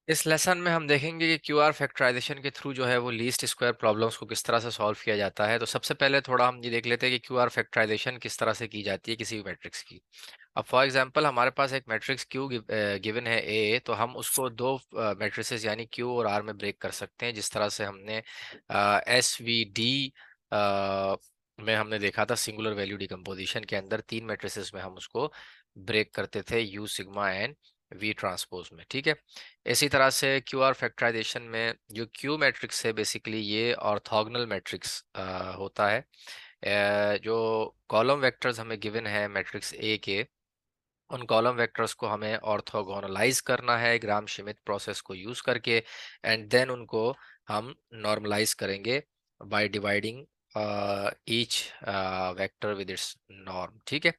इस लेसन में हम देखेंगे कि क्यूआर फैक्टराइजेशन के थ्रू जो है वो लीस्ट स्क्वायर प्रॉब्लम्स को किस तरह से सॉल्व किया जाता है। तो सबसे पहले थोड़ा हम ये देख लेते हैं कि क्यूआर फैक्टराइजेशन किस तरह से की जाती है किसी भी मैट्रिक्स की। अब फॉर एग्जांपल हमारे पास एक मैट्रिक्स क्यू गिवन है ए, तो हम उसको दो मैट्रिसेस यानी क्यू और आर में ब्रेक कर सकते हैं, जिस तरह से हमने एस वी डी में हमने देखा था सिंगुलर वैल्यू डिकम्पोजिशन के अंदर तीन मैट्रिसेस में हम उसको ब्रेक करते थे U sigma and V transpose में। ठीक है, इसी तरह से क्यू आर फैक्टराइजेशन में जो क्यू मैट्रिक्स है बेसिकली ये ऑर्थोगोनल मैट्रिक्स होता है। जो कॉलम वेक्टर्स हमें गिवन है मैट्रिक्स ए के, उन कॉलम वेक्टर्स को हमें ऑर्थोगोनलाइज करना है ग्राम श्मिट प्रोसेस को यूज करके, एंड देन उनको हम नॉर्मलाइज करेंगे by dividing each vector with its norm. ठीक है,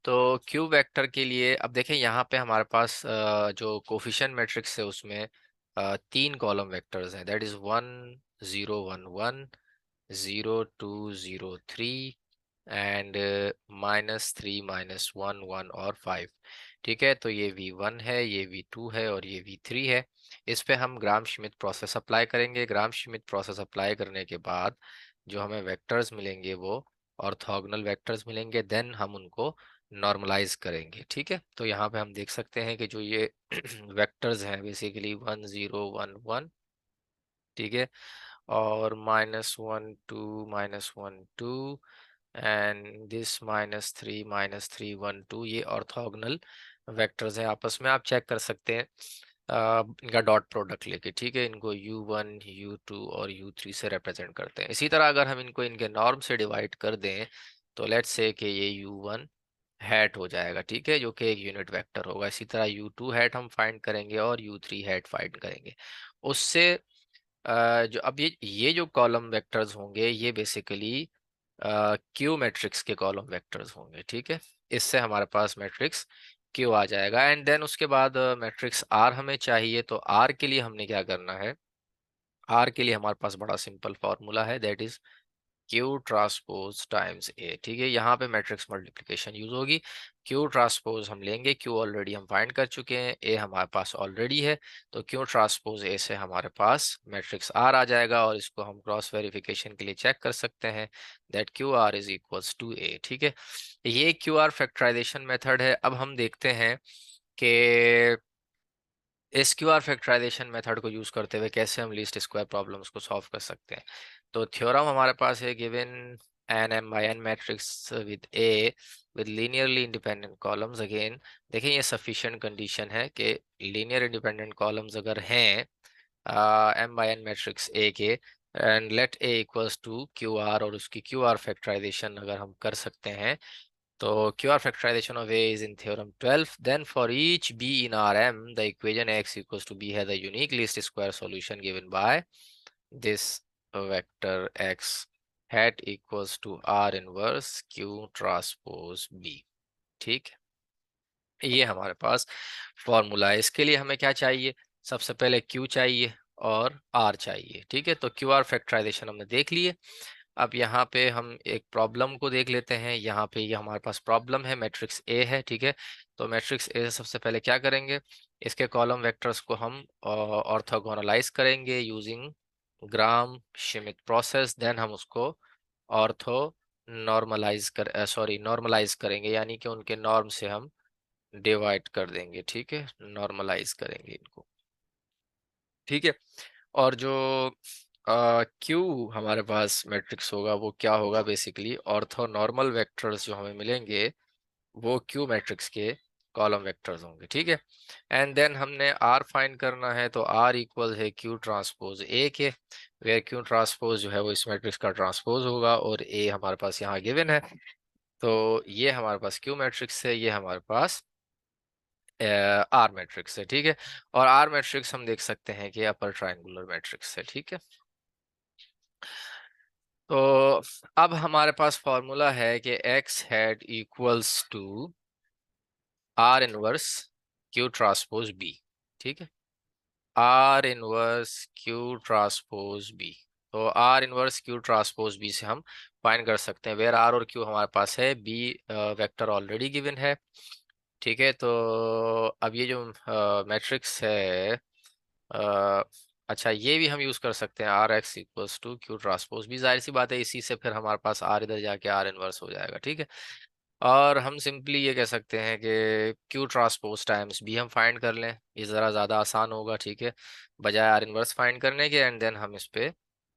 तो क्यूब वेक्टर के लिए अब देखें यहाँ पे हमारे पास जो कोफिशिएंट मैट्रिक्स है उसमें तीन कॉलम वेक्टर्स हैं, दैट इज 1 0 1 1, 0 2 0 3 एंड -3 -1 1 और 5। ठीक है, तो ये V1 है, ये V2 है और ये V3 है। इस पे हम ग्राम श्मिट प्रोसेस अप्लाई करेंगे। ग्राम श्मिट प्रोसेस अप्लाई करने के बाद जो हमें वेक्टर्स मिलेंगे वो ऑर्थोगोनल वेक्टर्स मिलेंगे, देन हम उनको नॉर्मलाइज करेंगे। ठीक है, तो यहाँ पे हम देख सकते हैं कि जो ये वेक्टर्स हैं बेसिकली 1 0 1 1, ठीक है, और -1 2 -1 2 एंड दिस -3 -3 1 2, ये ऑर्थोगोनल वेक्टर्स हैं आपस में। आप चेक कर सकते हैं इनका डॉट प्रोडक्ट लेके। ठीक है, इनको U1 U2 और U3 से रिप्रेजेंट करते हैं। इसी तरह अगर हम इनको इनके नॉर्म से डिवाइड कर दें तो लेट्स से कि ये U1 हैट हो जाएगा, ठीक है, जो कि एक यूनिट वेक्टर होगा। इसी तरह U2 हैट हम फाइंड करेंगे और U3 हैट फाइंड करेंगे। उससे जो अब ये जो कॉलम वेक्टर्स होंगे ये बेसिकली क्यू मैट्रिक्स के कॉलम वेक्टर्स होंगे। ठीक है, इससे हमारे पास मैट्रिक्स क्यू आ जाएगा। एंड देन उसके बाद मैट्रिक्स आर हमें चाहिए, तो आर के लिए हमने क्या करना है, आर के लिए हमारे पास बड़ा सिंपल फॉर्मूला है, that is Q transpose times A. ठीक है, यहाँ पे मैट्रिक्स मल्टीप्लिकेशन यूज होगी। क्यू ट्रांसपोज हम लेंगे, क्यू ऑलरेडी हम फाइंड कर चुके हैं, ए हमारे पास ऑलरेडी है, तो क्यू ट्रांसपोज ए से हमारे पास मैट्रिक्स आर आ जाएगा और इसको हम क्रॉस वेरिफिकेशन के लिए चेक कर सकते हैं that Q R is equals to A. ठीक है, ये क्यू आर फैक्टराइजेशन मेथड है। अब हम देखते हैं कि एसक्यूआर फैक्टराइजेशन मेथड को यूज करते हुए कैसे हम लीस्ट स्क्वायर प्रॉब्लम्स को सॉल्व कर सकते हैं। तो थ्योरम हमारे पास है, given an m by n matrix with A with linearly independent columns. Again देखें ये सफिशिएंट कंडीशन है कि लीनियर इंडिपेंडेंट कॉलम्स अगर हैं m by n matrix A के, and let A equals to Q R, और उसकी क्यू आर फैक्टराइजेशन अगर हम कर सकते हैं तो QR factorization of A is in theorem 12. Then for each B in Rm, the equation X equals to B has a unique least square solution given by this vector X hat equals to R inverse Q transpose B। ठीक, ये हमारे पास formula है। इसके लिए हमें क्या चाहिए, सबसे पहले Q चाहिए और R चाहिए। ठीक है, तो QR फैक्टराइजेशन हमने देख लिए। अब यहाँ पे हम एक प्रॉब्लम को देख लेते हैं। यहाँ पे ये हमारे पास प्रॉब्लम है, मैट्रिक्स ए है। ठीक है, तो मैट्रिक्स ए से सबसे पहले क्या करेंगे, इसके कॉलम वेक्टर्स को हम ऑर्थोगोनलाइज करेंगे using Gram Schmidt process, then हम उसको ऑर्थो नॉर्मलाइज करेंगे, यानी कि उनके नॉर्म से हम डिवाइड कर देंगे। ठीक है, नॉर्मलाइज करेंगे इनको। ठीक है, और जो क्यू हमारे पास मैट्रिक्स होगा वो क्या होगा, बेसिकली ऑर्थोनॉर्मल वेक्टर्स जो हमें मिलेंगे वो क्यू मैट्रिक्स के कॉलम वेक्टर्स होंगे। ठीक है, एंड देन हमने आर फाइंड करना है, तो आर इक्वल है क्यू ट्रांसपोज ए के, वेयर क्यू ट्रांसपोज जो है वो इस मैट्रिक्स का ट्रांसपोज होगा और ए हमारे पास यहाँ गिवन है। तो ये हमारे पास क्यू मैट्रिक्स है, ये हमारे पास आर मैट्रिक्स है। ठीक है, और आर मैट्रिक्स हम देख सकते हैं कि अपर ट्रायंगुलर मैट्रिक्स है। ठीक है, तो अब हमारे पास फॉर्मूला है कि x hat equals to R inverse Q transpose B. ठीक है, R inverse Q transpose B, तो R inverse Q transpose B से हम फाइंड कर सकते हैं वेयर आर और क्यू हमारे पास है, बी वेक्टर ऑलरेडी गिवन है। ठीक है, तो अब ये जो मैट्रिक्स है अच्छा, ये भी हम यूज कर सकते हैं, R X equals to Q transpose भी, जाहिर सी बात है इसी से फिर हमारे पास आर इधर जाके आर इनवर्स हो जाएगा, ठीक है। और हम सिंपली ये कह सकते हैं कि क्यू ट्रांसपोज टाइम्स बी हम फाइंड कर लें, ये ज़रा ज़्यादा आसान होगा, ठीक है, बजाय आर इनवर्स फाइंड करने के। एंड देन हम इस पे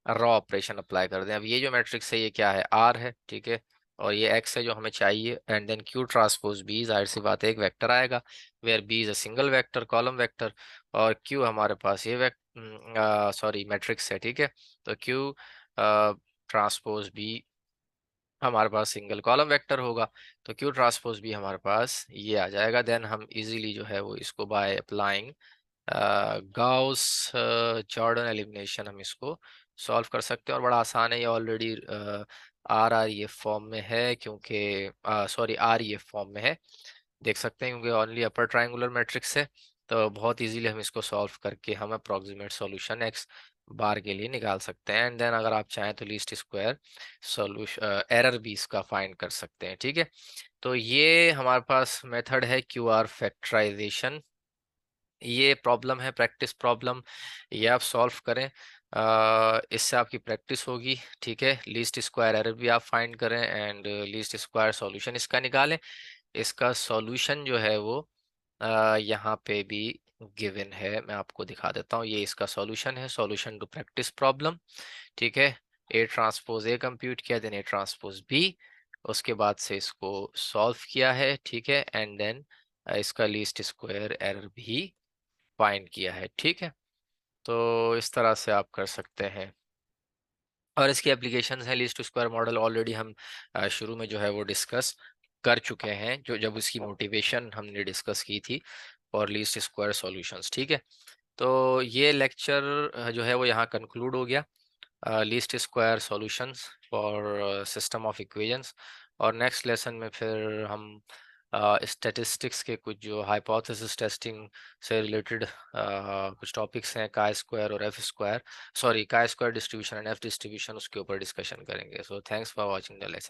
रॉ ऑपरेशन अप्लाई कर दें। अब ये जो मैट्रिक्स है ये क्या है, आर है, ठीक है, और ये एक्स है जो हमें चाहिए। And then Q transpose B, जाहिर सी बात है एक वेक्टर आएगा, where B is a single vector, column vector, और क्यू हमारे पास ये सॉरी मैट्रिक्स है, ठीक है। तो क्यू ट्रांसपोज बी हमारे पास सिंगल कॉलम वेक्टर होगा, तो क्यू ट्रांसपोज भी हमारे पास ये आ जाएगा। देन हम इजीली जो है वो इसको by applying Gauss Jordan elimination हम इसको सॉल्व कर सकते हैं, और बड़ा आसान है ये। ऑलरेडी आर आर ये फॉर्म में है, क्योंकि सॉरी आर ये फॉर्म में है, देख सकते हैं, क्योंकि ओनली अपर ट्रायंगुलर मैट्रिक्स है। तो बहुत इजीली हम इसको सॉल्व करके हम अप्रोक्सीमेट सॉल्यूशन एक्स बार के लिए निकाल सकते हैं। एंड देन अगर आप चाहें तो लीस्ट स्क्वायर सॉल्यूशन एरर भी इसका फाइंड कर सकते हैं, ठीक है। तो ये हमारे पास मेथड है क्यू आर फैक्टराइजेशन। ये प्रॉब्लम है प्रैक्टिस प्रॉब्लम, ये आप सॉल्व करें, इससे आपकी प्रैक्टिस होगी, ठीक है। लीस्ट स्क्वायर एरर भी आप फाइंड करें एंड लीस्ट स्क्वायर सॉल्यूशन इसका निकालें। इसका सॉल्यूशन जो है वो यहाँ पे भी गिवन है, मैं आपको दिखा देता हूँ। ये इसका सॉल्यूशन है, सॉल्यूशन टू प्रैक्टिस प्रॉब्लम, ठीक है। ए ट्रांसपोज ए कंप्यूट किया, देन ए ट्रांसपोज बी, उसके बाद से इसको सॉल्व किया है, ठीक है। एंड देन इसका लीस्ट स्क्वायर एरर भी फाइंड किया है, ठीक है। तो इस तरह से आप कर सकते हैं। और इसकी एप्लीकेशंस हैं, लीस्ट स्क्वायर मॉडल ऑलरेडी हम शुरू में जो है वो डिस्कस कर चुके हैं, जो जब उसकी मोटिवेशन हमने डिस्कस की थी फॉर लीस्ट स्क्वायर सॉल्यूशंस, ठीक है। तो ये लेक्चर जो है वो यहाँ कंक्लूड हो गया, least square solutions for system of equations. और नेक्स्ट लेसन में फिर हम स्टैटिस्टिक्स के कुछ जो हाइपोथेसिस टेस्टिंग से रिलेटेड कुछ टॉपिक्स हैं, काय स्क्वायर और F square, sorry chi square distribution and F distribution, उसके ऊपर डिस्कशन करेंगे। So thanks for watching the lesson.